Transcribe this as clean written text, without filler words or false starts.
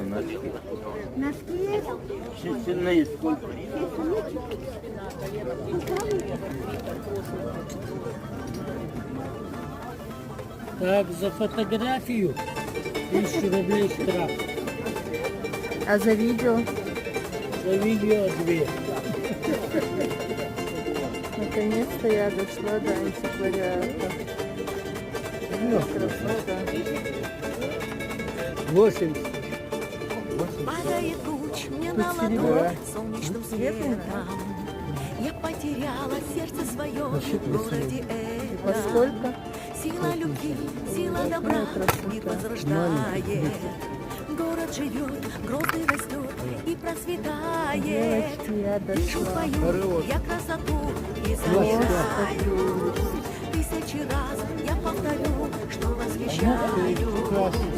Носки. Носки есть? Шерстяные сколько? Так, за фотографию 1000 рублей штраф. А за видео? За видео 2. Наконец-то я дошла до антиквариата. Красота. 80. Падает луч мне на ладонь солнечным светом. Я потеряла сердце свое в городе По этом. сколько? Сила любви, сила добра мир возрождает. Город живет, грозный растет и процветает. Девочки, я Вижу дошла. твою я красоту и замираю. Тысячи раз я повторю, что восхищаю.